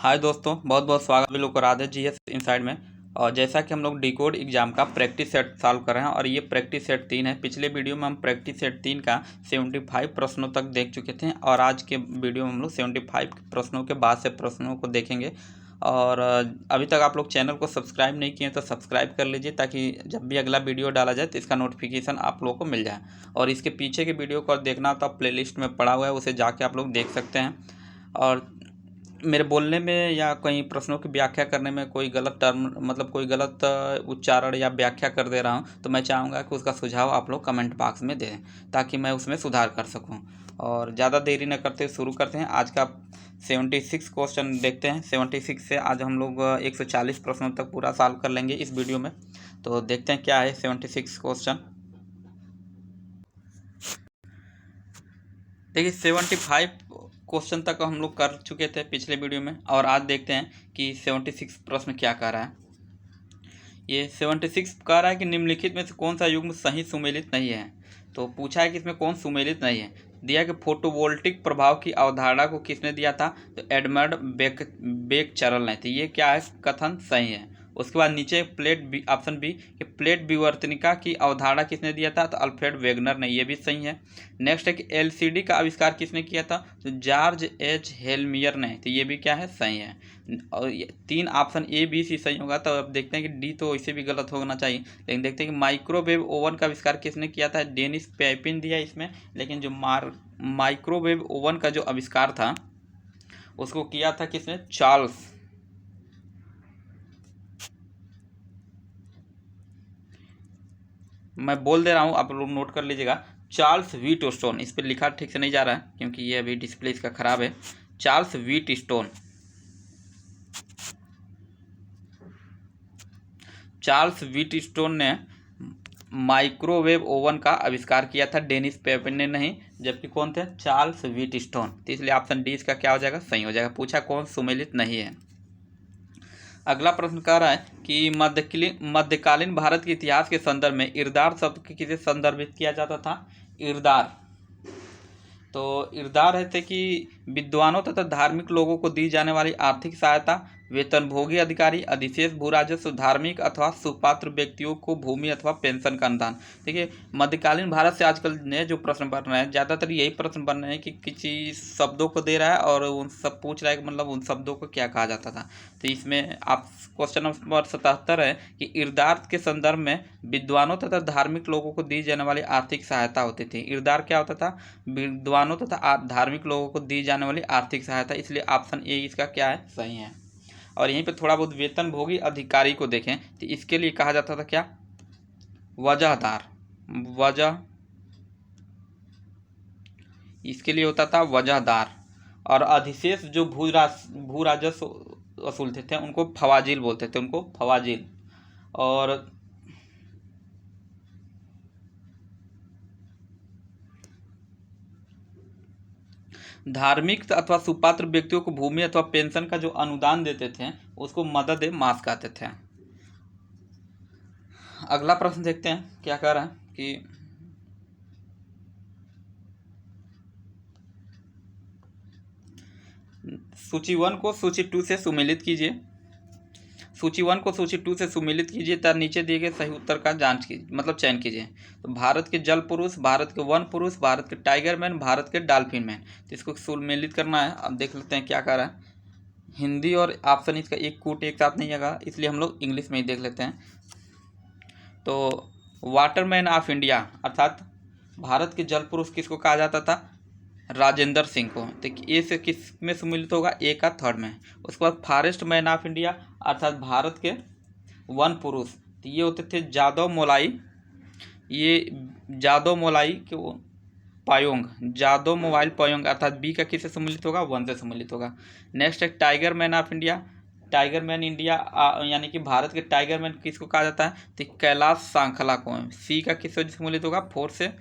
हाय दोस्तों, बहुत बहुत स्वागत है लोग राधे जीएस इनसाइड में। और जैसा कि हम लोग डिकोड एग्जाम का प्रैक्टिस सेट सॉल्व कर रहे हैं और ये प्रैक्टिस सेट 3 है। पिछले वीडियो में हम प्रैक्टिस सेट 3 का 75 प्रश्नों तक देख चुके थे और आज के वीडियो में हम लोग 75 प्रश्नों के बाद से प्रश्नों को देखेंगे। और अभी तक आप लोग चैनल को सब्सक्राइब नहीं किए तो सब्सक्राइब कर लीजिए ताकि जब भी अगला वीडियो डाला जाए तो इसका नोटिफिकेशन आप लोगों को मिल जाए। और इसके पीछे के वीडियो को देखना हो तो आप प्लेलिस्ट में पड़ा हुआ है, उसे जाके आप लोग देख सकते हैं। और मेरे बोलने में या कहीं प्रश्नों की व्याख्या करने में कोई गलत टर्म मतलब कोई गलत उच्चारण या व्याख्या कर दे रहा हूं तो मैं चाहूँगा कि उसका सुझाव आप लोग कमेंट बॉक्स में दें ताकि मैं उसमें सुधार कर सकूं। और ज़्यादा देरी न करते शुरू करते हैं। आज का 76 क्वेश्चन देखते हैं। 76 से आज हम लोग 140 प्रश्नों तक पूरा सॉल्व कर लेंगे इस वीडियो में। तो देखते हैं क्या है 76 क्वेश्चन। देखिए 75 क्वेश्चन तक हम लोग कर चुके थे पिछले वीडियो में और आज देखते हैं कि 76 प्रश्न क्या कह रहा है। ये 76 कह रहा है कि निम्नलिखित में से कौन सा युग्म सही सुमेलित नहीं है। तो पूछा है कि इसमें कौन सुमेलित नहीं है। दिया कि फोटोवोल्टिक प्रभाव की अवधारणा को किसने दिया था, तो एडमंड बेकचरल ने। तो ये क्या है, कथन सही है। उसके बाद नीचे ऑप्शन बी कि प्लेट विवर्तनिका की अवधारणा किसने दिया था, तो अल्फ्रेड वेगनर ने। ये भी सही है। नेक्स्ट है कि एलसीडी का आविष्कार किसने किया था, तो जॉर्ज एच हेलमियर ने। तो ये भी क्या है, सही है। और 3 ऑप्शन ए बी सी सही होगा। तो अब देखते हैं कि डी तो इसे भी गलत होना चाहिए, लेकिन देखते हैं कि माइक्रोवेव ओवन का आविष्कार किसने किया था, डेनिस पेपिन दिया इसमें। लेकिन जो माइक्रोवेव ओवन का जो आविष्कार था उसको किया था किसने, चार्ल्स। मैं बोल दे रहा हूँ, आप लोग नोट कर लीजिएगा, चार्ल्स व्हीटस्टोन। इस पर लिखा ठीक से नहीं जा रहा है क्योंकि ये अभी डिस्प्ले इसका खराब है। Charles Wheatstone. चार्ल्स व्हीटस्टोन ने माइक्रोवेव ओवन का आविष्कार किया था, डेनिस पेपिन ने नहीं। जबकि कौन थे, चार्ल्स व्हीटस्टोन। तो इसलिए ऑप्शन डी इसका क्या हो जाएगा, सही हो जाएगा। पूछा कौन सुमेलित नहीं है। अगला प्रश्न कह रहा है कि मध्यकालीन भारत के इतिहास के संदर्भ में इरदार शब्द के किसे संदर्भित किया जाता था, इरदार। तो इरदार है कि विद्वानों तथा धार्मिक लोगों को दी जाने वाली आर्थिक सहायता, वेतनभोगी अधिकारी, अधिशेष भू राजस्व, धार्मिक अथवा सुपात्र व्यक्तियों को भूमि अथवा पेंशन का अनुदान। देखिए मध्यकालीन भारत से आजकल नए जो प्रश्न बन रहे हैं ज़्यादातर यही प्रश्न बन रहे हैं कि किसी शब्दों को दे रहा है और उन सब पूछ रहा है कि मतलब उन शब्दों को क्या कहा जाता था। तो इसमें आप क्वेश्चन नंबर 77 है कि इरदार के संदर्भ में विद्वानों तथा धार्मिक लोगों को दी जाने वाली आर्थिक सहायता होती थी। इरदार क्या होता था, विद्वानों तथा धार्मिक लोगों को दी जाने वाली आर्थिक सहायता। इसलिए ऑप्शन ए इसका क्या है, सही है। और यहीं पे थोड़ा बहुत वेतनभोगी अधिकारी को देखें तो इसके लिए कहा जाता था क्या, वजहदार। वजह इसके लिए होता था वजहदार। और अधिशेष जो भू राजस्व वसूलते थे उनको फवाजिल बोलते थे, उनको फवाजिल। और धार्मिक अथवा सुपात्र व्यक्तियों को भूमि अथवा पेंशन का जो अनुदान देते थे उसको मदद मास कहते थे। अगला प्रश्न देखते हैं क्या कह रहा है कि सूची 1 को सूची 2 से सुमेलित कीजिए। सूची 1 को सूची 2 से सुमेलित कीजिए तथा नीचे दिए गए सही उत्तर का जांच कीजिए, मतलब चयन कीजिए। तो भारत के जल पुरुष, भारत के वन पुरुष, भारत के टाइगर मैन, भारत के डॉल्फिन मैन। तो इसको सुमेलित करना है। अब देख लेते हैं क्या कह रहा है। हिंदी और ऑप्शन इसका एक कूट एक साथ नहीं आएगा, इसलिए हम लोग इंग्लिश में ही देख लेते हैं। तो वाटरमैन ऑफ इंडिया अर्थात भारत के जल पुरुष किसको कहा जाता था, राजेंद्र सिंह को। तो ए से किस में सम्मिलित होगा, ए का थर्ड में। उसके बाद फॉरेस्ट मैन ऑफ इंडिया अर्थात भारत के वन पुरुष, तो ये होते थे जादव मोलाई। ये जादव मोलाई के वो पायोंग, जादव मोबाइल पायोंग अर्थात बी का किससे सम्मिलित होगा, वन से सम्मिलित होगा। नेक्स्ट है tiger man of India. Tiger man India यानी कि भारत के टाइगर मैन किसको कहा जाता है, तो कैलाश सांखला को। सी का किससे सम्मिलित होगा, 4 से।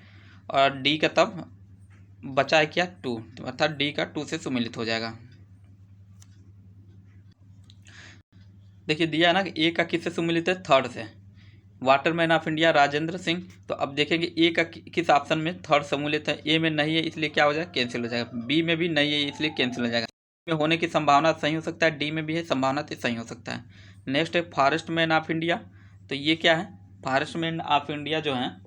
और डी का तब बचा है क्या, 2, अर्थात डी का 2 से सम्मिलित हो जाएगा। देखिए दिया है ना कि ए का किससे सम्मिलित है, थर्ड से, Waterman of India Rajendra Singh. तो अब देखेंगे ए का किस ऑप्शन में थर्ड सम्मिलित है, ए में नहीं है इसलिए क्या हो जाएगा, कैंसिल हो जाएगा। बी में भी नहीं है इसलिए कैंसिल हो जाएगा। में होने की संभावना सही हो सकता है, डी में भी है संभावना तो सही हो सकता है। नेक्स्ट है फॉरेस्ट मैन ऑफ इंडिया, तो ये क्या है, फॉरेस्ट मैन ऑफ इंडिया जो है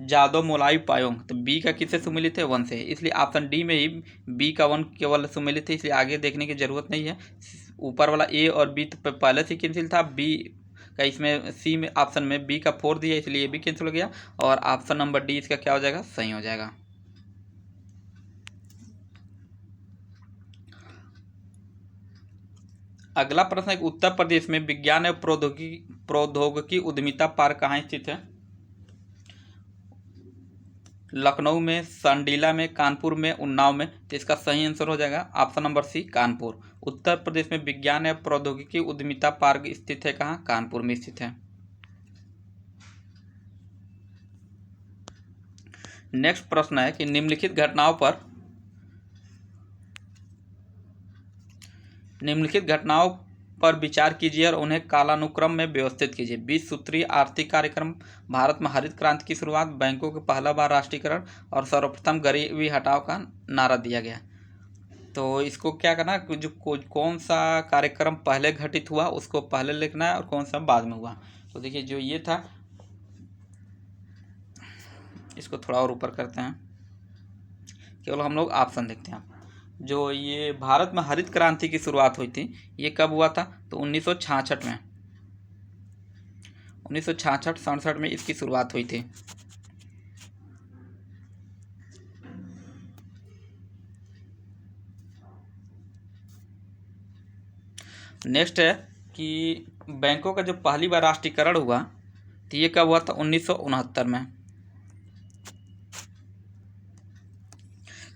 जादव मोलाई पायोंग, तो बी का किससे सुमिलित है, वन से, इसलिए ऑप्शन डी में ही बी का वन केवल सुमिलित है, इसलिए आगे देखने की जरूरत नहीं है। ऊपर वाला ए और बी तो पहले से कैंसिल था, बी का इसमें सी में ऑप्शन में बी का 4 दिया इसलिए ये भी कैंसिल हो गया, और ऑप्शन नंबर डी इसका क्या हो जाएगा, सही हो जाएगा। अगला प्रश्न है, उत्तर प्रदेश में विज्ञान एवं प्रौद्योगिकी उद्यमिता पार्क कहाँ स्थित है, लखनऊ में, संडीला में, कानपुर में, उन्नाव में, तो इसका सही आंसर हो जाएगा ऑप्शन नंबर सी कानपुर। उत्तर प्रदेश में विज्ञान एवं प्रौद्योगिकी उद्यमिता पार्क स्थित है कहाँ, कानपुर में स्थित है। नेक्स्ट प्रश्न है कि निम्नलिखित घटनाओं पर विचार कीजिए और उन्हें कालानुक्रम में व्यवस्थित कीजिए। 20 सूत्रीय आर्थिक कार्यक्रम, भारत में हरित क्रांति की शुरुआत, बैंकों के पहला बार राष्ट्रीयकरण और सर्वप्रथम गरीबी हटाओ का नारा दिया गया। तो इसको क्या करना, जो कौन सा कार्यक्रम पहले घटित हुआ उसको पहले लिखना है और कौन सा बाद में हुआ। तो देखिए जो ये था, इसको थोड़ा और ऊपर करते हैं, केवल हम लोग ऑप्शन देखते हैं। जो ये भारत में हरित क्रांति की शुरुआत हुई थी ये कब हुआ था, तो 1966 में, 1966-67 में इसकी शुरुआत हुई थी। नेक्स्ट है कि बैंकों का जो पहली बार राष्ट्रीयकरण हुआ तो ये कब हुआ था, 1969 में।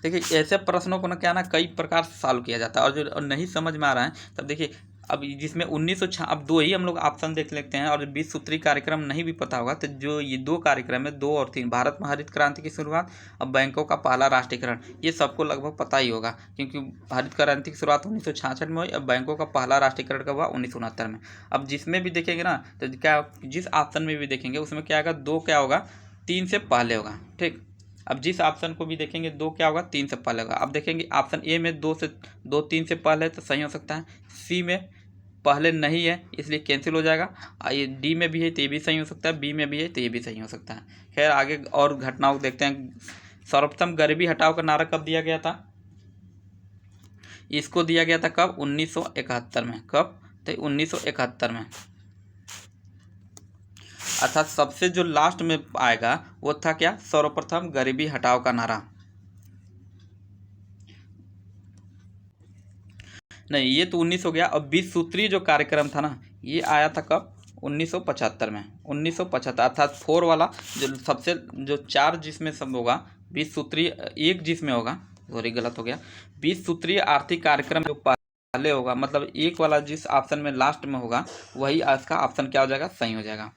देखिए ऐसे प्रश्नों को ना क्या ना कई प्रकार से सॉल्व किया जाता है, और जो नहीं समझ में आ रहा है तब देखिए, अब जिसमें 1906 अब दो ही हम लोग ऑप्शन देख लेते हैं, और 20 सूत्री कार्यक्रम नहीं भी पता होगा तो जो ये दो कार्यक्रम है 2 और 3, भारत में हरित क्रांति की शुरुआत और बैंकों का पहला राष्ट्रीयकरण, ये सबको लगभग पता ही होगा, क्योंकि हरित क्रांति की शुरुआत 1966 में हुई और बैंकों का पहला राष्ट्रीयकरण कब हुआ, 1969 में। अब जिसमें भी देखेंगे ना तो क्या, जिस ऑप्शन में भी देखेंगे उसमें क्या होगा, 2 क्या होगा, 3 से पहले होगा, ठीक। अब जिस ऑप्शन को भी देखेंगे 2 क्या होगा, 3 से पहले होगा। अब देखेंगे ऑप्शन ए में 2 3 से पहले है तो सही हो सकता है, सी में पहले नहीं है इसलिए कैंसिल हो जाएगा, ये डी में भी है तो ये भी सही हो सकता है, बी में भी है तो ये भी सही हो सकता है। खैर आगे और घटनाओं को देखते हैं। सर्वप्रथम गरीबी हटाओ का नारा कब दिया गया था, इसको दिया गया था कब, 1971 में। कब, तो 1971 में, अर्थात सबसे जो लास्ट में आएगा वो था क्या, सर्वप्रथम गरीबी हटाओ का नारा। नहीं ये तो 19 हो गया। अब 20 सूत्री जो कार्यक्रम था ना ये आया था कब, 1975 में, 1975, अर्थात 4 वाला जो सबसे जो 4 जिसमें सब होगा, 20 सूत्री 1 जिसमें होगा, सॉरी गलत हो गया, 20 सूत्री आर्थिक कार्यक्रम जो पहले होगा, मतलब 1 वाला जिस ऑप्शन में लास्ट में होगा वही इसका ऑप्शन क्या हो जाएगा, सही हो जाएगा।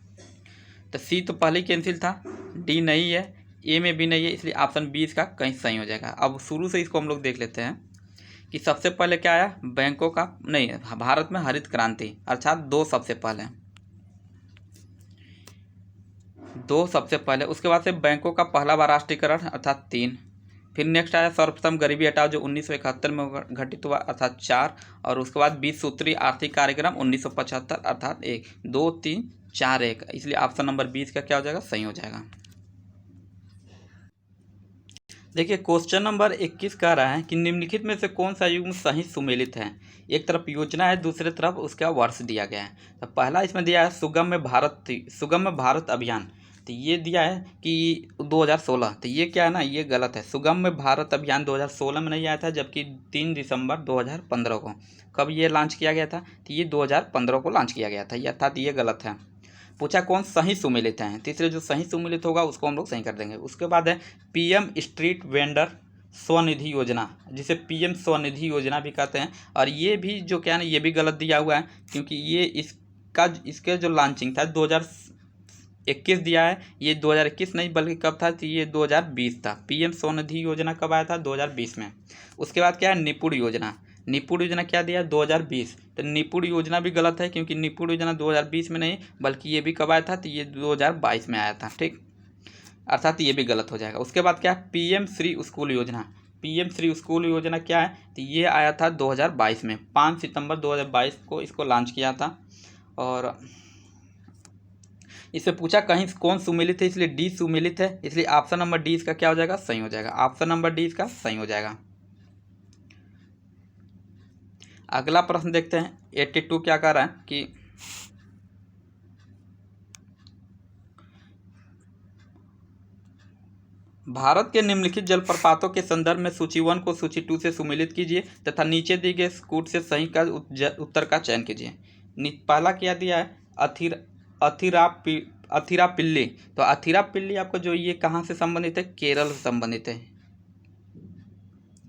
तो सी तो पहले ही कैंसिल था, डी नहीं है, ए में भी नहीं है, इसलिए ऑप्शन बी इसका कहीं सही हो जाएगा। अब शुरू से इसको हम लोग देख लेते हैं कि सबसे पहले क्या आया, बैंकों का नहीं, भारत में हरित क्रांति, अर्थात 2 सबसे पहले, 2 सबसे पहले। उसके बाद से बैंकों का पहला बार राष्ट्रीयकरण अर्थात 3, फिर नेक्स्ट आया सर्वप्रथम गरीबी हटाओ जो 1971 में घटित हुआ अर्थात 4, और उसके बाद 20 सूत्री आर्थिक कार्यक्रम 1975 अर्थात 1, 2 3 4 1, इसलिए ऑप्शन नंबर 20 का क्या हो जाएगा, सही हो जाएगा। देखिए क्वेश्चन नंबर 21 कह रहा है कि निम्नलिखित में से कौन सा युग्म सही सुमेलित है। एक तरफ योजना है, दूसरी तरफ उसका वर्ष दिया गया है। तो पहला इसमें दिया है सुगम्य भारत अभियान, तो ये दिया है कि 2016, तो ये क्या है ना, ये गलत है। सुगम्य भारत अभियान 2016 में नहीं आया था, जबकि 3 दिसंबर 2015 को, कब ये लॉन्च किया गया था, तो ये 2015 को लॉन्च किया गया था, ये अर्थात ये गलत है। पूछा कौन सही सुमेलित हैं, तीसरे जो सही सुमेलित होगा उसको हम लोग सही कर देंगे। उसके बाद है पीएम स्ट्रीट वेंडर स्वनिधि योजना, जिसे पीएम स्वनिधि योजना भी कहते हैं, और ये भी जो क्या है ना, ये भी गलत दिया हुआ है, क्योंकि ये इसके जो लॉन्चिंग था 2021 दिया है, ये 2021 नहीं बल्कि कब था, तो ये 2020 था। पीएम स्वनिधि योजना कब आया था, 2020 में। उसके बाद क्या है निपुण योजना, निपुण योजना क्या दिया, 2020, तो निपुण योजना भी गलत है, क्योंकि निपुण योजना 2020 में नहीं बल्कि ये भी कब आया था, तो ये 2022 में आया था, ठीक, अर्थात ये भी गलत हो जाएगा। उसके बाद क्या है पीएम श्री स्कूल योजना, पीएम श्री स्कूल योजना क्या है, तो ये आया था 2022 में, 5 सितंबर 2022 को इसको लॉन्च किया था। और इससे पूछा कहीं कौन सुमेलित है, इसलिए डी सुमेलित है, इसलिए ऑप्शन नंबर डी इसका क्या हो जाएगा, सही हो जाएगा। ऑप्शन नंबर डी इसका सही हो जाएगा। अगला प्रश्न देखते हैं 82 क्या कह रहा है कि भारत के निम्नलिखित जलप्रपातों के संदर्भ में सूची 1 को सूची 2 से सुमेलित कीजिए तथा नीचे दिए गए कूट से सही का उत्तर का चयन कीजिए। पहला क्या दिया है, अथिरापिल्ली। तो अथिरापिल्ली आपका जो ये कहाँ से संबंधित है, केरल से संबंधित है,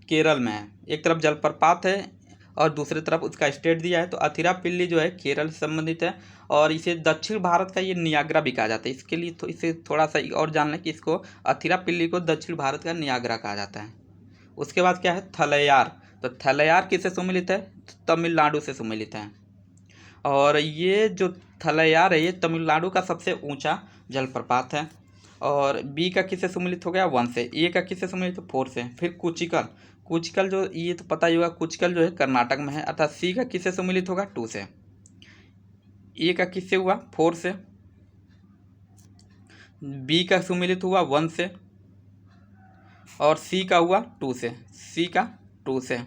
केरल में है। एक तरफ जलप्रपात है और दूसरी तरफ उसका स्टेट दिया है, तो अथिरापिल्ली जो है केरल से संबंधित है। और इसे दक्षिण भारत का ये नियाग्रा भी कहा जाता है। इसके लिए तो इसे थोड़ा सा और जान लें कि इसको अथिरापिल्ली को दक्षिण भारत का नियाग्रा कहा जाता है। उसके बाद क्या है, थलैयार। तो थलैयार किससे सम्मिलित है, तमिलनाडु से सम्मिलित है। और ये जो थलैयार है ये तमिलनाडु का सबसे ऊंचा जलप्रपात है। और बी का किससे सम्मिलित हो गया, 1 से। ए का किससे सम्मिलित, 4 से। फिर कुचिकल, कुचिकल जो ये तो पता ही होगा, कुचिकल जो है कर्नाटक में है, अर्थात सी का किससे सम्मिलित होगा, 2 से। ए का किससे हुआ, 4 से। बी का सम्मिलित हुआ 1 से और सी का हुआ 2 से, सी का 2 से।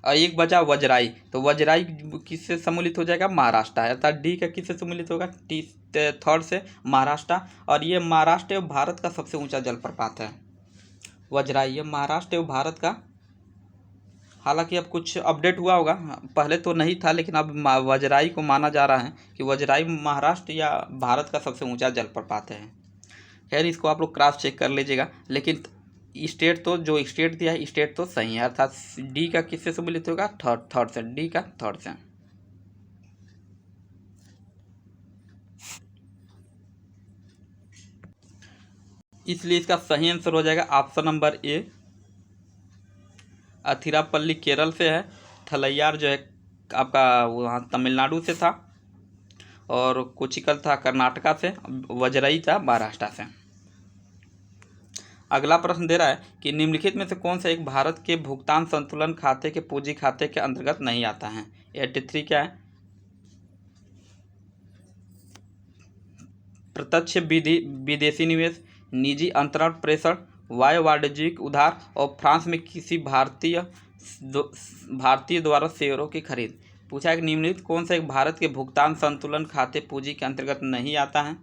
और एक बचा वजराई, तो वजराई किससे सम्मिलित हो जाएगा, महाराष्ट्र, अर्थात डी का किससे सम्मिलित होगा, टी 3rd से, महाराष्ट्र। और ये महाराष्ट्र एवं भारत का सबसे ऊंचा जलप्रपात है वजराई, ये महाराष्ट्र एवं भारत का। हालांकि अब कुछ अपडेट हुआ होगा, पहले तो नहीं था, लेकिन अब वजराई को माना जा रहा है कि वजराई महाराष्ट्र या भारत का सबसे ऊंचा जलप्रपात है। खैर इसको आप लोग क्रॉस चेक कर लीजिएगा, लेकिन स्टेट तो जो स्टेट दिया है स्टेट तो सही है, अर्थात डी का किससे सम्मिलित होगा, थर्ड से, डी का 3rd से। इसलिए इसका सही आंसर हो जाएगा option number A, Athirappilly Kerala से है, थलैयार जो है आपका वहाँ तमिलनाडु से था, और कोचिकल था कर्नाटका से, वजराई था महाराष्ट्र से। अगला प्रश्न दे रहा है कि निम्नलिखित में से कौन सा एक भारत के भुगतान संतुलन खाते के पूंजी खाते के अंतर्गत नहीं आता है। 83 क्या है, प्रत्यक्ष विदेशी निवेश, निजी अंतरण प्रेषण, वायु वाणिज्यिक उधार और फ्रांस में किसी भारतीय द्वारा शेयरों की खरीद। पूछा है कि निम्नलिखित कौन सा एक भारत के भुगतान संतुलन खाते पूंजी के अंतर्गत नहीं आता है।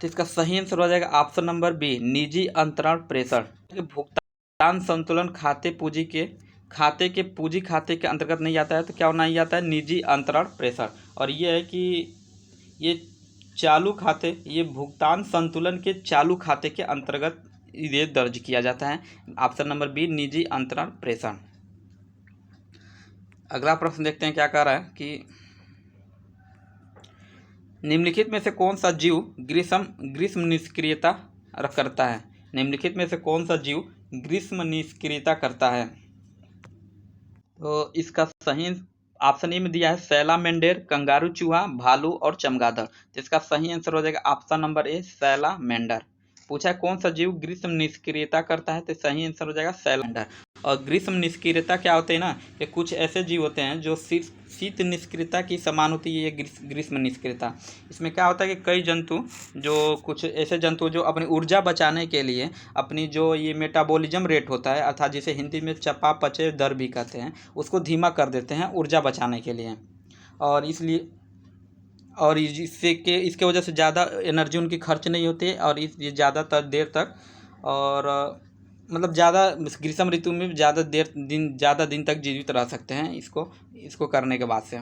तो इसका सही आंसर हो जाएगा ऑप्शन नंबर बी, निजी अंतरण प्रेषण। भुगतान संतुलन खाते पूंजी के पूंजी खाते के अंतर्गत नहीं आता है, तो क्या नहीं आता है, निजी अंतरण प्रेषण। और ये है कि ये चालू खाते, ये भुगतान संतुलन के चालू खाते के अंतर्गत ये दर्ज किया जाता है। ऑप्शन नंबर बी, निजी अंतरण प्रेषण। अगला प्रश्न देखते हैं क्या कह रहा है कि निम्नलिखित में से कौन सा जीव ग्रीष्म निष्क्रियता करता है। निम्नलिखित में से कौन सा जीव ग्रीष्म निष्क्रियता करता है। तो इसका सही ऑप्शन ए में दिया है सैलामेंडर, कंगारू चूहा, भालू और चमगादड़। तो इसका सही आंसर हो जाएगा ऑप्शन नंबर ए, सैलामेंडर। पूछा है कौन सा जीव ग्रीष्म निष्क्रियता करता है, तो सही आंसर हो जाएगा सैलामेंडर। और ग्रीष्म निष्क्रियता क्या होते हैं ना, कि कुछ ऐसे जीव होते हैं जो शीत निष्क्रियता की समान होती है, ये ग्रीष्म निष्क्रियता। इसमें क्या होता है कि कई जंतु, जो कुछ ऐसे जंतु जो अपनी ऊर्जा बचाने के लिए अपनी जो ये मेटाबॉलिज्म रेट होता है, अर्थात जिसे हिंदी में चयापचय दर भी कहते हैं, उसको धीमा कर देते हैं ऊर्जा बचाने के लिए। और इसलिए और इसके वजह से ज़्यादा एनर्जी उनकी खर्च नहीं होती है, और ये ज़्यादातर देर तक, और मतलब ज़्यादा ग्रीष्म ऋतु में ज़्यादा दिन तक जीवित रह सकते हैं इसको करने के बाद से।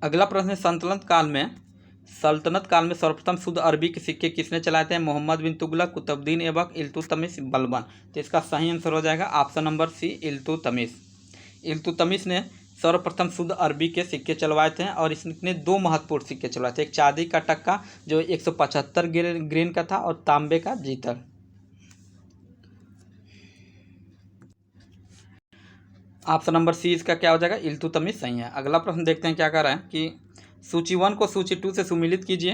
अगला प्रश्न है सल्तनत काल में सर्वप्रथम शुद्ध अरबी के सिक्के किसने चलाए थे। मोहम्मद बिन तुगलक, कुतुबुद्दीन ऐबक, इल्तुतमिश, बलबन। तो इसका सही आंसर हो जाएगा option number C, Iltutmish. Iltutmish ने सर्वप्रथम शुद्ध अरबी के सिक्के चलवाए थे, और इसने 2 महत्वपूर्ण सिक्के चलवाए थे, एक चांदी का टक्का जो 175 ग्रेन का था, और तांबे का जीतल। ऑप्शन नंबर सी इसका क्या हो जाएगा, इल्तुतमिश सही है। अगला प्रश्न देखते हैं क्या कह रहा है कि सूची 1 को सूची 2 से सुमेलित कीजिए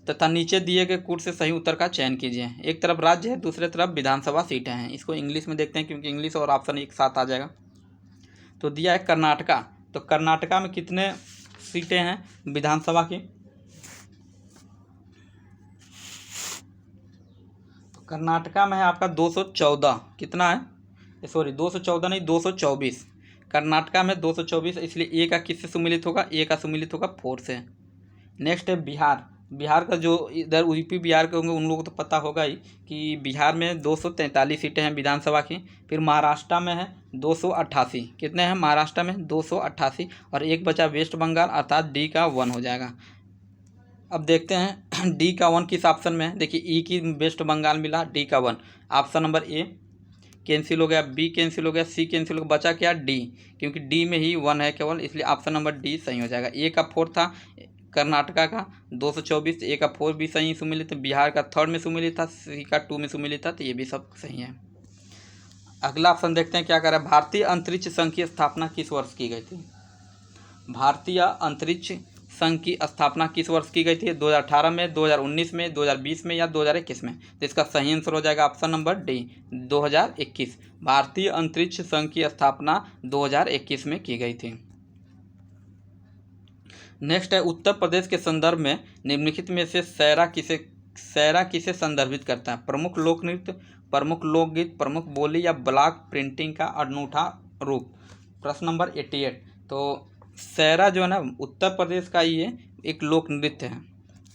तथा नीचे दिए गए कूट से सही उत्तर का चयन कीजिए। एक तरफ राज्य है, दूसरे तरफ विधानसभा सीटें हैं। इसको इंग्लिश में देखते हैं क्योंकि इंग्लिश और ऑप्शन एक साथ आ जाएगा। तो दिया है कर्नाटका, तो कर्नाटका में कितने सीटें हैं विधानसभा की? तो कर्नाटका में है आपका 214, कितना है, सॉरी 214 नहीं 224, कर्नाटका में 224, इसलिए ए का किससे सुमिलित होगा? ए का सुमिलित होगा 4 से। नेक्स्ट है बिहार, बिहार का जो इधर यूपी बिहार के होंगे उन लोगों को तो पता होगा ही कि बिहार में 243 सीटें हैं विधानसभा की। फिर महाराष्ट्र में है 288, कितने हैं महाराष्ट्र में? 288, और एक बचा वेस्ट बंगाल, अर्थात डी का 1 हो जाएगा। अब देखते हैं डी का 1 किस ऑप्शन में है। देखिए ई की वेस्ट बंगाल मिला, डी का 1, ऑप्शन नंबर ए कैंसिल हो गया, बी कैंसिल हो गया, सी कैंसिल हो गया, बचा क्या? डी, क्योंकि डी में ही 1 है केवल, इसलिए ऑप्शन नंबर डी सही हो जाएगा। ए का 4 था कर्नाटका का 224, ए का 4 भी सही सुमिलित, बिहार का 3rd में सुमिलित था, सी का 2 में सुमिलित था, तो ये भी सब सही है। अगला ऑप्शन देखते हैं क्या कर रहा है। भारतीय अंतरिक्ष संघ की स्थापना किस वर्ष की गई थी? भारतीय अंतरिक्ष संघ की स्थापना किस वर्ष की गई थी? 2018 में, 2019 में, 2020 में या 2021 में? तो इसका सही आंसर हो जाएगा ऑप्शन नंबर डी 2021। भारतीय अंतरिक्ष संघ की स्थापना 2021 में की गई थी। नेक्स्ट है उत्तर प्रदेश के संदर्भ में निम्नलिखित में से सैरा किसे संदर्भित करता है? प्रमुख लोक नृत्य, प्रमुख लोकगीत, प्रमुख बोली या ब्लॉक प्रिंटिंग का अनूठा रूप? प्रश्न नंबर 88। तो सैरा जो है ना उत्तर प्रदेश का ये एक लोक नृत्य है।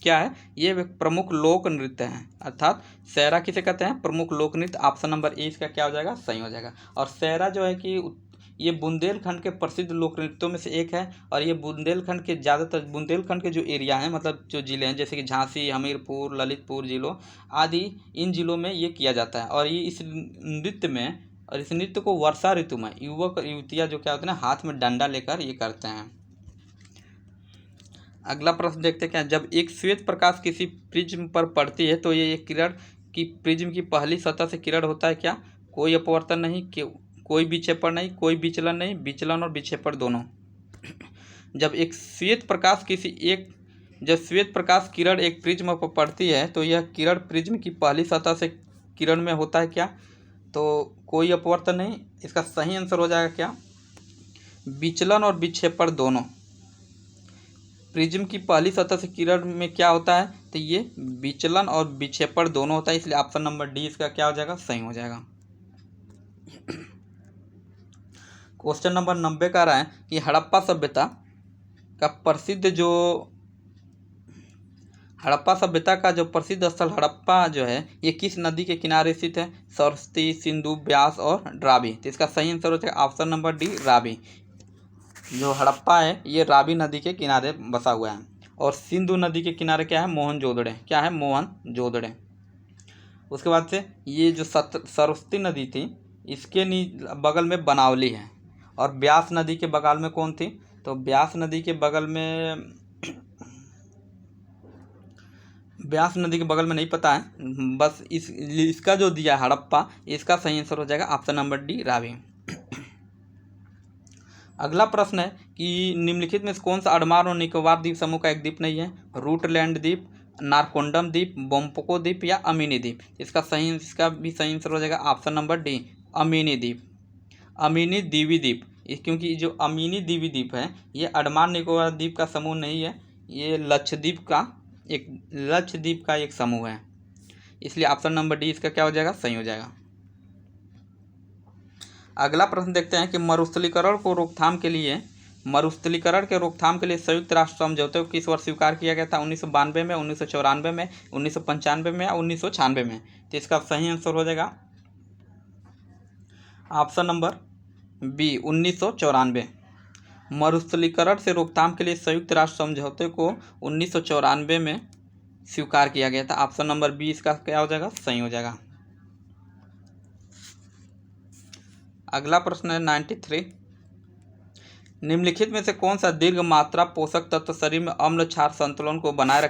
क्या है ये? प्रमुख लोक नृत्य है, अर्थात सैरा किसे कहते हैं? प्रमुख लोक नृत्य। ऑप्शन नंबर ए इसका क्या हो जाएगा? सही हो जाएगा। और सैरा जो है कि ये बुंदेलखंड के प्रसिद्ध लोक नृत्यों में से एक है, और ये बुंदेलखंड के ज़्यादातर बुंदेलखंड के जो एरिया हैं, मतलब जो ज़िले हैं जैसे कि झांसी, हमीरपुर, ललितपुर जिलों आदि, इन जिलों में ये किया जाता है। और ये इस नृत्य को वर्षा ऋतु में युवक युवतियाँ जो क्या होते हैं ना हाथ में डंडा लेकर ये करते हैं। अगला प्रश्न देखते हैं क्या, जब एक श्वेत प्रकाश किसी प्रिज्म पर पड़ती है तो ये किरण की प्रिज्म की पहली सतह से किरण होता है क्या? कोई अपवर्तन नहीं, कोई विक्षेपण नहीं, कोई विचलन नहीं, विचलन और विक्षेपण दोनों। जब श्वेत प्रकाश किरण एक प्रिज्म पर पड़ती है तो यह किरण प्रिज्म की पहली सतह से किरण में होता है क्या? तो कोई अपवर्तन नहीं, इसका सही आंसर हो जाएगा क्या? विचलन और विक्षेपण दोनों। प्रिज्म की पहली सतह से किरण में क्या होता है? तो ये विचलन और विक्षेपण दोनों होता है, इसलिए ऑप्शन नंबर डी इसका क्या हो जाएगा? सही हो जाएगा। क्वेश्चन नंबर 90 का रहा है कि हड़प्पा सभ्यता का जो प्रसिद्ध स्थल हड़प्पा जो है ये किस नदी के किनारे स्थित है? सरस्वती, सिंधु, ब्यास और रावी। तो इसका सही आंसर हो जाएगा ऑप्शन नंबर डी रावी। जो हड़प्पा है ये रावी नदी के किनारे बसा हुआ है। और सिंधु नदी के किनारे क्या है? मोहनजोदड़ो। क्या है? मोहनजोदड़ो। उसके बाद से ये जो सरस्वती नदी थी इसके बगल में बनावली है। और ब्यास नदी के बगल में कौन थी? तो ब्यास नदी के बगल में नहीं पता है, बस इसका जो दिया है हड़प्पा, इसका सही आंसर हो जाएगा ऑप्शन नंबर डी रावी। अगला प्रश्न है कि निम्नलिखित में से कौन सा अंडमान और निकोबार द्वीप समूह का एक द्वीप नहीं है? रूटलैंड द्वीप, नारकोंडम द्वीप, बोम्पोको द्वीप या अमीनी द्वीप? इसका भी सही आंसर हो जाएगा ऑप्शन नंबर डी अमीनी द्वीप, अमीनी द्वीपी द्वीप। क्योंकि जो अमीनी द्वीपी द्वीप है ये अंडमान निकोबार द्वीप का समूह नहीं है, ये लक्षद्वीप का एक समूह है, इसलिए ऑप्शन नंबर डी इसका क्या हो जाएगा? सही हो जाएगा। अगला प्रश्न देखते हैं कि मरुस्थलीकरण के रोकथाम के लिए संयुक्त राष्ट्र समझौते को किस वर्ष स्वीकार किया गया था? 1992 में, 1994 में, 1995 में या 1996 में? तो इसका सही आंसर हो जाएगा ऑप्शन नंबर बी 1994। मरुस्थलीकरण से रोकथाम के लिए संयुक्त राष्ट्र समझौते को 1994 में स्वीकार किया गया था। ऑप्शन नंबर बी इसका क्या हो जाएगा? सही हो जाएगा। अगला प्रश्न है 93। निम्नलिखित में से कौन सा दीर्घ मात्रा पोषक तत्व शरीर में अम्ल क्षार संतुलन को बनाए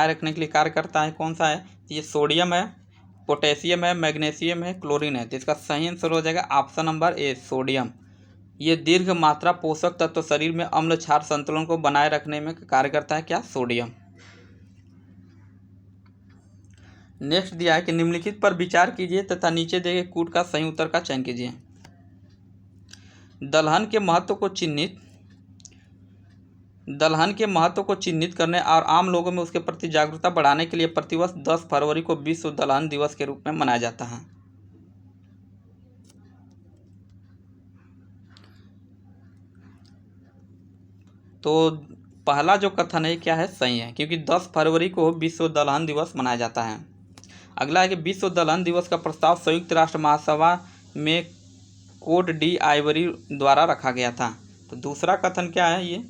रखने के लिए कार्य करता है? कौन सा है? ये सोडियम है, पोटेशियम है, मैग्नीशियम है, क्लोरीन है। तो इसका सही आंसर हो जाएगा ऑप्शन नंबर ए, सोडियम। ये दीर्घ मात्रा पोषक तत्व शरीर में अम्ल क्षार संतुलन को बनाए रखने में कार्य करता है, क्या? सोडियम। नेक्स्ट दिया है कि निम्नलिखित पर विचार कीजिए तथा नीचे दिए गए कूट का सही उत्तर का चयन कीजिए। दलहन के महत्व को चिन्हित करने और आम लोगों में उसके प्रति जागरूकता बढ़ाने के लिए प्रतिवर्ष 10 फरवरी को विश्व दलहन दिवस के रूप में मनाया जाता है। तो पहला जो कथन है क्या है? सही है, क्योंकि 10 फरवरी को विश्व दलहन दिवस मनाया जाता है। अगला है कि विश्व दलहन दिवस का प्रस्ताव संयुक्त राष्ट्र महासभा में कोट डी आइवरी द्वारा रखा गया था। तो दूसरा कथन क्या है? ये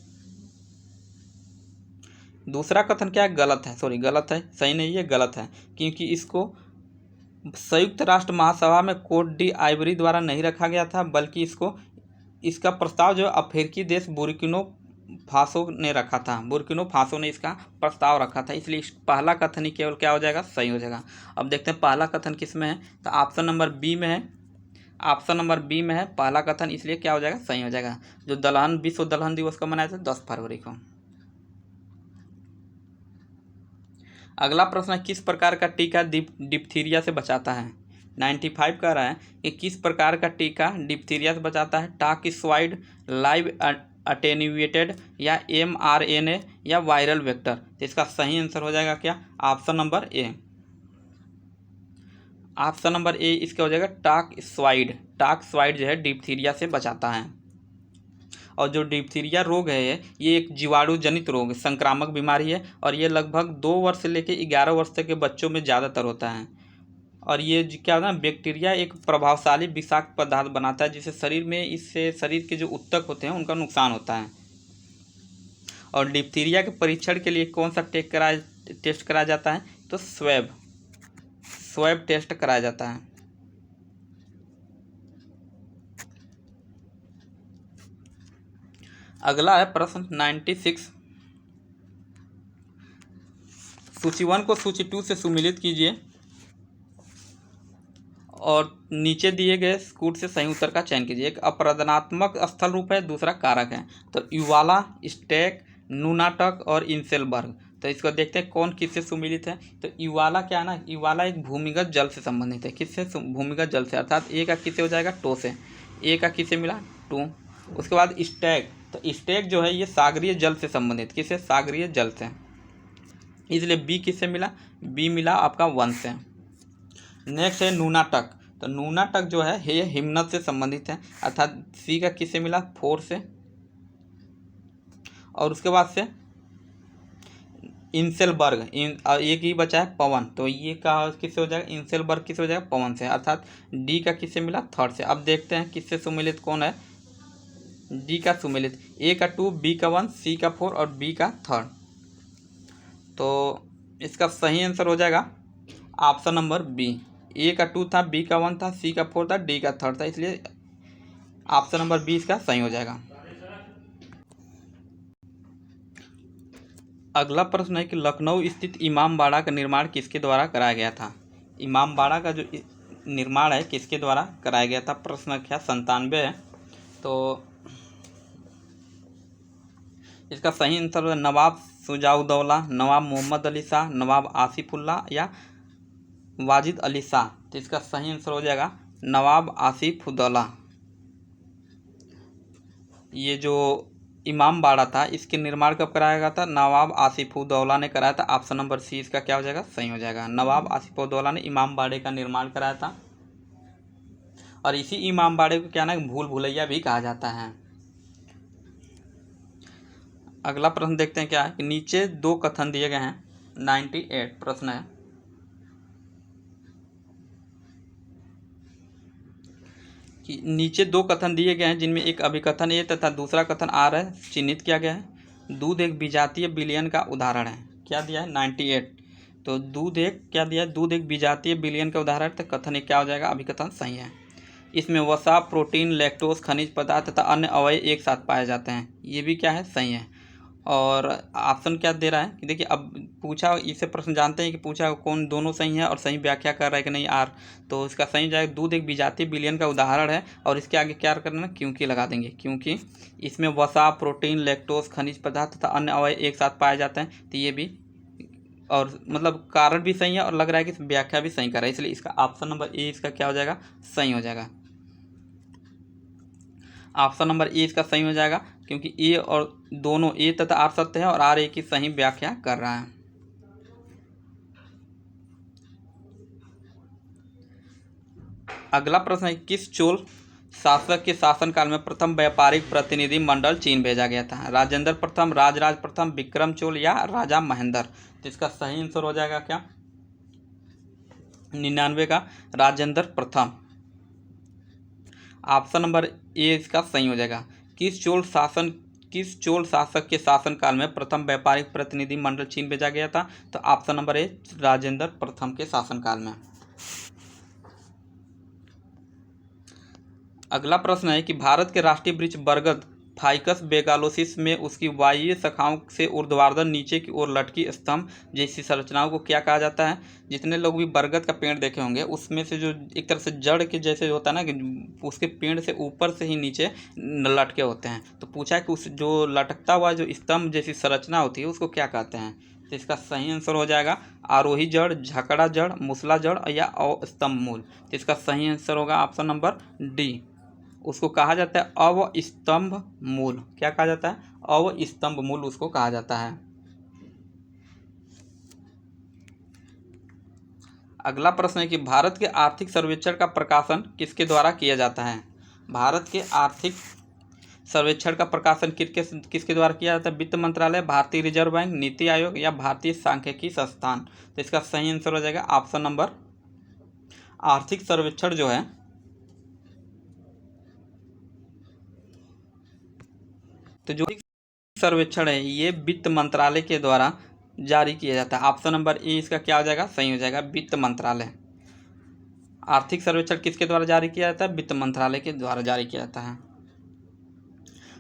दूसरा कथन क्या है? गलत है, गलत है, सही नहीं है, गलत है, क्योंकि इसको संयुक्त राष्ट्र महासभा में कोट डी आइवरी द्वारा नहीं रखा गया था, बल्कि इसका प्रस्ताव जो अफ्रीकी देश बुर्किना फासो ने रखा था। बुर्किना फासो ने इसका प्रस्ताव रखा था, इसलिए पहला कथन ही केवल क्या हो जाएगा? सही हो जाएगा। अब देखते हैं पहला कथन किस में है, तो ऑप्शन नंबर बी में है। ऑप्शन नंबर बी में है पहला कथन, इसलिए क्या हो जाएगा? सही हो जाएगा। जो विश्व दलहन दिवस को मनाया था 10 फरवरी को। अगला प्रश्न है, किस प्रकार का टीका डिप्थीरिया से बचाता है? 95 कह रहा है कि किस प्रकार का टीका डिप्थीरिया से बचाता है? टाकिस्वाइड, लाइव अटेन्यूएटेड, या mRNA, या वायरल वेक्टर। तो इसका सही आंसर हो जाएगा क्या? Option number A. Option number A इसका हो जाएगा टाकिस्वाइड। टाकिस्वाइड जो है डिप्थीरिया से बचाता है। और जो डिप्थीरिया रोग है ये एक जीवाणु जनित रोग, संक्रामक बीमारी है, और ये लगभग 2 वर्ष से लेकर 11 वर्ष तक के बच्चों में ज़्यादातर होता है। और ये क्या होता है, बैक्टीरिया एक प्रभावशाली विषाक्त पदार्थ बनाता है, जिससे इससे शरीर के जो ऊतक होते हैं उनका नुकसान होता है। और डिप्थीरिया के परीक्षण के लिए कौन सा टेस्ट कराया जाता है? तो स्वैब टेस्ट कराया जाता है। अगला है प्रश्न 96। सूची 1 को सूची 2 से सुमिलित कीजिए और नीचे दिए गए कूट से सही उत्तर का चयन कीजिए। एक अपराधनात्मक स्थल रूप है, दूसरा कारक है। तो युवाला, स्टैक, नूनाटक और इंसेलबर्ग। तो इसको देखते हैं कौन किससे सुमिलित है। तो युवाला क्या है ना, युवाला एक भूमिगत जल से संबंधित है। किससे? भूमिगत जल से, अर्थात ए का किससे हो जाएगा? टो से। ए का किससे मिला? टू। उसके बाद स्टैक, तो स्टैक जो है ये सागरीय जल से संबंधित। किससे? सागरीय जल से, इसलिए बी किससे मिला? बी मिला आपका 1 से। नेक्स्ट है नूनाटक। तो नूनाटक जो है ये हिमनद से संबंधित है, अर्थात सी का किससे मिला? 4 से। और उसके बाद से इंसेलबर्ग, एक ही बचा है पवन, तो ये का किससे हो जाएगा? इंसेलबर्ग किससे हो जाएगा? पवन से, अर्थात डी का किससे मिला? 3rd से। अब देखते हैं किससे सुमिलित कौन है। डी का सुमिलित, ए का 2, बी का 1, सी का 4 और बी का 3rd। तो इसका सही आंसर हो जाएगा ऑप्शन नंबर बी। ए का 2 था, बी का 1 था, सी का 4 था, डी का 3rd था, इसलिए ऑप्शन नंबर बी इसका सही हो जाएगा। अगला प्रश्न है कि लखनऊ स्थित इमामबाड़ा का निर्माण किसके द्वारा कराया गया था? इमामबाड़ा का जो निर्माण है किसके द्वारा कराया गया था? प्रश्न संख्या 97 है। तो इसका सही आंसर है नवाब शुजाउद्दौला, नवाब मोहम्मद अली शाह, नवाब आसिफुल्लाह या वाजिद अली शाह। तो इसका सही आंसर हो जाएगा नवाब आसिफुद्दौला। ये जो इमामबाड़ा था इसके निर्माण कब कराया गया था? नवाब आसिफुद्दौला ने कराया था। ऑप्शन नंबर सी इसका क्या हो जाएगा? सही हो जाएगा। नवाब आसिफुद्दौला ने इमामबाड़े का निर्माण कराया था। और इसी इमामबाड़े को क्या ना भूल भुलैया भी कहा जाता है। अगला प्रश्न देखते हैं क्या है कि नीचे 2 कथन दिए गए हैं। 98 प्रश्न है कि नीचे 2 कथन दिए गए हैं जिनमें एक अभिकथन ए तथा दूसरा कथन आर है, चिन्हित किया गया है। दूध एक विजातीय विलयन का उदाहरण है। क्या दिया है? 98। तो दूध एक क्या दिया है? दूध एक विजातीय विलयन का उदाहरण। तो कथन एक क्या हो जाएगा? अभिकथन सही है। इसमें वसा, प्रोटीन, लैक्टोज, खनिज पदार्थ तथा अन्य अवयव एक साथ पाए जाते हैं। ये भी क्या है? सही है। और ऑप्शन क्या दे रहा है कि देखिए, अब पूछा इससे प्रश्न जानते हैं कि पूछा कौन दोनों सही है और सही व्याख्या कर रहा है कि नहीं आर, तो इसका सही जाएगा दूध एक विजातीय विलयन का उदाहरण है। और इसके आगे क्या करना है, क्योंकि लगा देंगे, क्योंकि इसमें वसा, प्रोटीन, लैक्टोज, खनिज पदार्थ तथा अन्य अवयव एक साथ पाए जाते हैं, तो ये भी, और मतलब कारण भी सही है और लग रहा है कि व्याख्या भी सही कर रहा है, इसलिए इसका ऑप्शन नंबर ए इसका क्या हो जाएगा, सही हो जाएगा। ऑप्शन नंबर ए इसका सही हो जाएगा, क्योंकि ए और दोनों ए तथा आर सत्य है और आर ए की सही व्याख्या कर रहा है। अगला प्रश्न है, किस चोल शासक के शासनकाल में प्रथम व्यापारिक प्रतिनिधि मंडल चीन भेजा गया था? राजेंद्र प्रथम, राजराज प्रथम, विक्रम चोल या राजा महेंद्र? तो इसका सही आंसर हो जाएगा क्या, 99 का राजेंद्र प्रथम। ऑप्शन नंबर ए इसका सही हो जाएगा। किस चोल शासक के शासनकाल में प्रथम व्यापारिक प्रतिनिधि मंडल चीन भेजा गया था? तो ऑप्शन नंबर ए राजेंद्र प्रथम के शासनकाल में। अगला प्रश्न है कि भारत के राष्ट्रीय वृक्ष बरगद फाइकस बेगालोसिस में उसकी वायवीय शाखाओं से ऊर्ध्वाधर नीचे की ओर लटकी स्तंभ जैसी संरचनाओं को क्या कहा जाता है? जितने लोग भी बरगद का पेड़ देखे होंगे उसमें से जो एक तरह से जड़ के जैसे होता है ना, कि उसके पेड़ से ऊपर से ही नीचे लटके होते हैं, तो पूछा है कि उस जो लटकता हुआ जो स्तंभ जैसी संरचना होती है उसको क्या कहते हैं? तो इसका सही आंसर हो जाएगा आरोही जड़, झकड़ा जड़, मूसला जड़ या स्तंभ मूल। तो इसका सही आंसर होगा ऑप्शन नंबर डी, उसको कहा जाता है अवस्तंभ मूल। क्या कहा जाता है? अवस्तंभ मूल उसको कहा जाता है। अगला प्रश्न है कि भारत के आर्थिक सर्वेक्षण का प्रकाशन किसके द्वारा किया जाता है? भारत के आर्थिक सर्वेक्षण का प्रकाशन किसके द्वारा किया जाता है? वित्त मंत्रालय, भारतीय रिजर्व बैंक, नीति आयोग या भारतीय सांख्यिकी संस्थान? तो इसका सही आंसर हो जाएगा ऑप्शन नंबर, आर्थिक सर्वेक्षण जो है, तो जो सर्वेक्षण है ये वित्त मंत्रालय के द्वारा जारी किया जाता है। ऑप्शन नंबर ए इसका क्या हो जाएगा, सही हो जाएगा, वित्त मंत्रालय। आर्थिक सर्वेक्षण किसके द्वारा जारी किया जाता है? वित्त मंत्रालय के द्वारा जारी किया जाता है।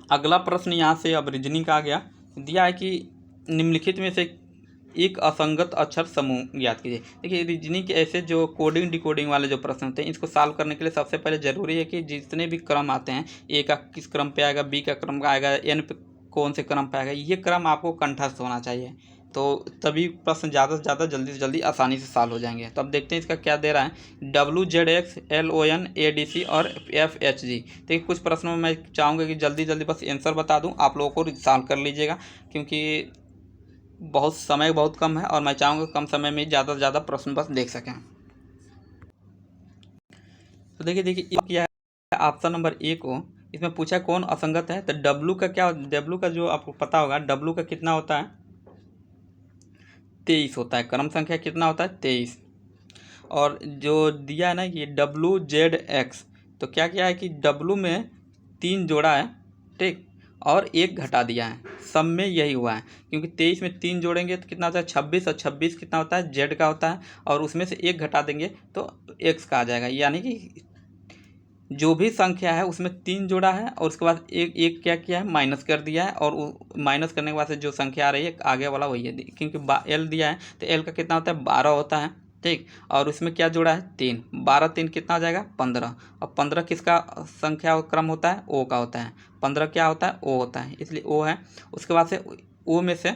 अगला प्रश्न यहाँ से अब रीजनिंग का आ गया, दिया है कि निम्नलिखित में से एक असंगत अक्षर समूह ज्ञात कीजिए। देखिए, रीजनिंग के ऐसे जो कोडिंग डिकोडिंग वाले जो प्रश्न होते हैं इसको सॉल्व करने के लिए सबसे पहले जरूरी है कि जितने भी क्रम आते हैं, ए का किस क्रम पे आएगा, बी का क्रम आएगा, एन पे कौन से क्रम पे आएगा, ये क्रम आपको कंठस्थ होना चाहिए, तो तभी प्रश्न ज़्यादा से ज़्यादा जल्दी से जल्दी आसानी से सॉल्व हो जाएंगे। तो अब देखते हैं इसका क्या दे रहा है, WZX, LON, ADC और FHG। देखिए, कुछ प्रश्नों में मैं चाहूँगा कि जल्दी जल्दी बस आंसर बता दूँ, आप लोगों को सॉल्व कर लीजिएगा, क्योंकि समय बहुत कम है और मैं चाहूँगा कम समय में ज़्यादा से ज़्यादा प्रश्न बस देख सकें। तो देखिए क्या है, ऑप्शन नंबर ए को इसमें पूछा कौन असंगत है, तो डब्लू का क्या, डब्लू का जो आपको पता होगा, डब्लू का कितना होता है, 23 होता है, क्रम संख्या कितना होता है, 23। और जो दिया है ना ये WZX, तो क्या किया है कि डब्लू में 3 जोड़ा है, ठीक, और 1 घटा दिया है, सब में यही हुआ है, क्योंकि 23 में 3 जोड़ेंगे तो कितना होता है 26, और 26 कितना होता है जेड का होता है, और उसमें से 1 घटा देंगे तो एक्स का आ जाएगा, यानी कि जो भी संख्या है उसमें 3 जोड़ा है और उसके बाद एक क्या किया है, माइनस कर दिया है, और माइनस करने के बाद से जो संख्या आ रही है आगे वाला वही है, क्योंकि एल दिया है तो एल का कितना होता है 12 होता है, ठीक, और उसमें क्या जोड़ा है 3, 12 3 कितना हो जाएगा 15, और 15 किसका संख्या क्रम होता है, ओ का होता है, 15 क्या होता है, ओ होता है, इसलिए ओ है। उसके बाद से ओ में से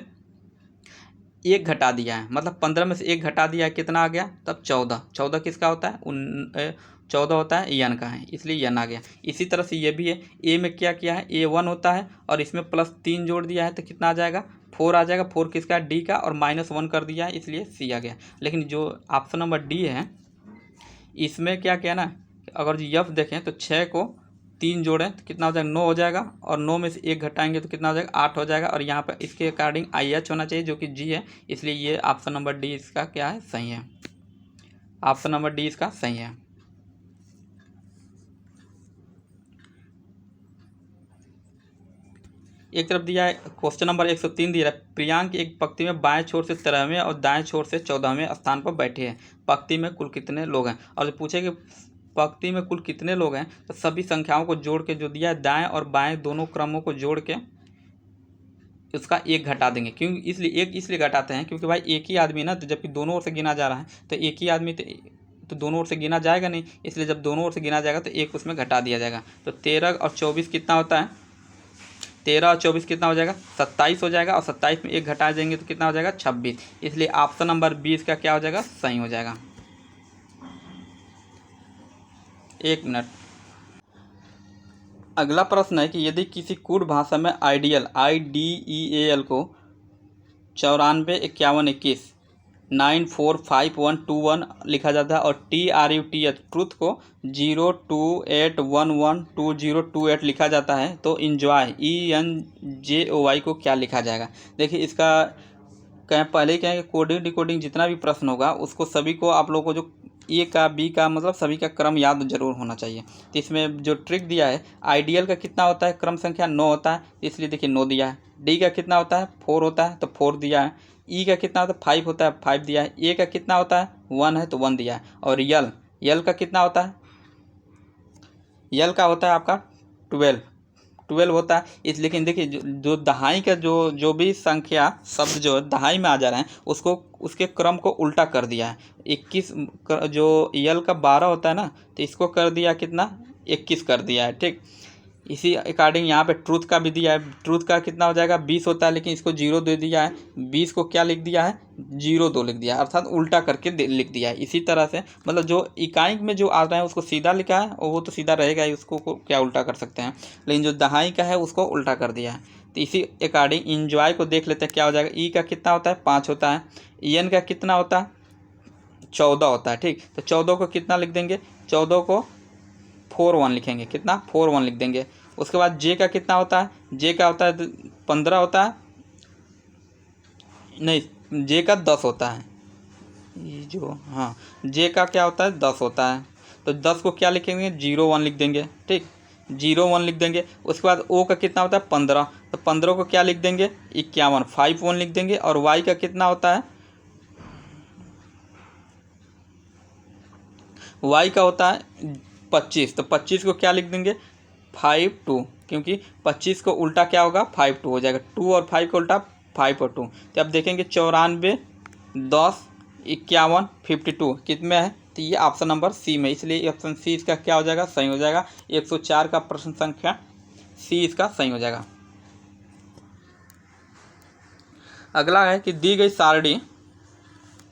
1 घटा दिया है, मतलब 15 में से 1 घटा दिया है, कितना आ गया तब 14, 14 किसका होता है 14 होता है यन का है, इसलिए यन आ गया। इसी तरह से ये भी है, ए में क्या किया है, A1 होता है और इसमें +3 जोड़ दिया है तो कितना आ जाएगा 4 आ जाएगा, 4 किसका डी का, और -1 कर दिया है इसलिए सी आ गया। लेकिन जो ऑप्शन नंबर डी है इसमें क्या किया ना, अगर यफ देखें तो 6 को 3 जोड़ें तो कितना हो जाएगा 9 हो जाएगा, और 9 में से 1 घटाएंगे तो कितना हो जाएगा 8 हो जाएगा, और यहाँ पर इसके अकॉर्डिंग IH होना चाहिए जो कि जी है, इसलिए ये ऑप्शन नंबर डी इसका क्या है, सही है, ऑप्शन नंबर डी इसका सही है। एक तरफ दिया है क्वेश्चन नंबर 103 दिया है, प्रियांक एक पंक्ति में बाएं छोर से 13वें और दाएं छोर से 14वें स्थान पर बैठे हैं, पंक्ति में कुल कितने लोग हैं? और जो पूछे कि पंक्ति में कुल कितने लोग हैं, तो सभी संख्याओं को जोड़ के जो दिया है दाएं और बाएं दोनों क्रमों को जोड़ के उसका एक घटा देंगे। क्यों इसलिए एक इसलिए घटाते हैं क्योंकि भाई एक ही आदमी ना, तो जबकि दोनों ओर से गिना जा रहा है तो एक ही आदमी तो दोनों ओर से गिना जाएगा नहीं, इसलिए जब दोनों ओर से गिना जाएगा तो एक उसमें घटा दिया जाएगा। तो 13 और 24 कितना होता है, 13 और 24 कितना हो जाएगा, 27 हो जाएगा, और 27 में एक घटा देंगे तो कितना हो जाएगा, 26। इसलिए ऑप्शन नंबर 20 का क्या हो जाएगा, सही हो जाएगा। 1 मिनट। अगला प्रश्न है कि यदि किसी कूट भाषा में आइडियल IDEAL को 94 51 21 945121 लिखा जाता है और TRUTH ट्रुथ को 0281122028 लिखा जाता है, तो इंजॉय ENJOY को क्या लिखा जाएगा। देखिए इसका कहें पहले ही कहें कि कोडिंग डिकोडिंग जितना भी प्रश्न होगा उसको सभी को आप लोगों को जो ए का बी का मतलब सभी का क्रम याद जरूर होना चाहिए। तो इसमें जो ट्रिक दिया है, आइडियल का कितना होता है, क्रम संख्या 9 होता है, इसलिए देखिए 9 दिया है। डी का कितना होता है, 4 होता है, तो 4 दिया है। ई का कितना होता है, 5 होता है, 5 दिया है। ए का कितना होता है, 1 है, तो 1 दिया है। और यल का कितना होता है, यल का होता है आपका 12 होता है। इस लेकिन देखिए जो दहाई का जो भी संख्या शब्द जो दहाई में आ जा रहे हैं उसको उसके क्रम को उल्टा कर दिया है। 21 जो यल का 12 होता है ना, तो इसको कर दिया कितना, 21 कर दिया है। ठीक, इसी अकॉर्डिंग यहाँ पे ट्रूथ का भी दिया है। ट्रूथ का कितना हो जाएगा, 20 होता है, लेकिन इसको 0 दे दिया है। 20 को क्या लिख दिया है, 02 लिख दिया है, अर्थात उल्टा करके लिख दिया है। इसी तरह से मतलब जो इकाई में जो आ रहा है उसको सीधा लिखा है और वो तो सीधा रहेगा ही, उसको क्या उल्टा कर सकते हैं, लेकिन जो दहाई का है उसको उल्टा कर दिया है। तो इसी अकॉर्डिंग इंजॉय को देख लेते हैं क्या हो जाएगा। ई का कितना होता है, 5 होता है। एन का कितना होता है, 14 होता है। ठीक, तो 14 को कितना लिख देंगे, 14 को 41 लिखेंगे, कितना 41 लिख देंगे। उसके बाद जे का कितना होता है, जे का होता है 15 होता है, नहीं जे का 10 होता है, ये जो हाँ जे का क्या होता है, 10 होता है। तो 10 को क्या लिखेंगे, 01 लिख देंगे। ठीक, 01 लिख देंगे। उसके बाद ओ का कितना होता है, 15, तो 15 को क्या लिख देंगे, 51 51 लिख देंगे। और वाई का कितना होता है, वाई का होता है 25, तो 25 को क्या लिख देंगे, 52, क्योंकि 25 को उल्टा क्या होगा, 52 हो जाएगा। 2 और 5 का उल्टा 5 और 2। तो अब देखेंगे 94 10 51 52 कितने है, तो ये ऑप्शन नंबर सी में, इसलिए ऑप्शन सी इसका क्या हो जाएगा, सही हो जाएगा। 104 का प्रश्न संख्या सी इसका सही हो जाएगा। अगला है कि दी गई सारणी,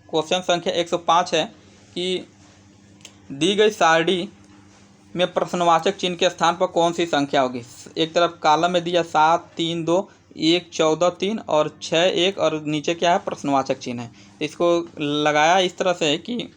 क्वेश्चन संख्या 105 है कि दी गई सारणी में प्रश्नवाचक चिन्ह के स्थान पर कौन सी संख्या होगी। एक तरफ कॉलम में दिया 7 3 2 1 14 3 और 6 1 और नीचे क्या है, प्रश्नवाचक चिन्ह है। इसको लगाया इस तरह से कि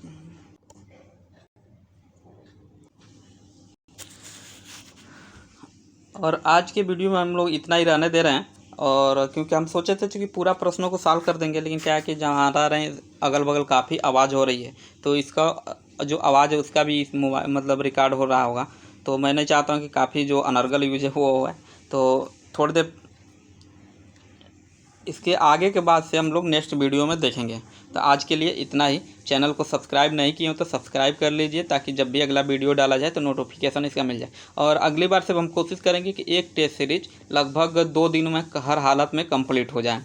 और आज के वीडियो में हम लोग इतना ही रहने दे रहे हैं। और क्योंकि हम सोचे थे कि पूरा प्रश्नों को सॉल्व कर देंगे, लेकिन क्या है कि जहाँ आ रहे हैं अगल बगल काफ़ी आवाज़ हो रही है, तो इसका जो आवाज़ है उसका भी इस मोबाइल मतलब रिकॉर्ड हो रहा होगा। तो मैं नहीं चाहता हूँ कि काफ़ी जो अनर्गल यूज है वो है। तो थोड़ी देर इसके आगे के बाद से हम लोग नेक्स्ट वीडियो में देखेंगे। तो आज के लिए इतना ही। चैनल को सब्सक्राइब नहीं किए हो तो सब्सक्राइब कर लीजिए, ताकि जब भी अगला वीडियो डाला जाए तो नोटिफिकेशन इसका मिल जाए। और अगली बार से हम कोशिश करेंगे कि एक टेस्ट सीरीज लगभग 2 दिन में हर हालत में कंप्लीट हो जाए।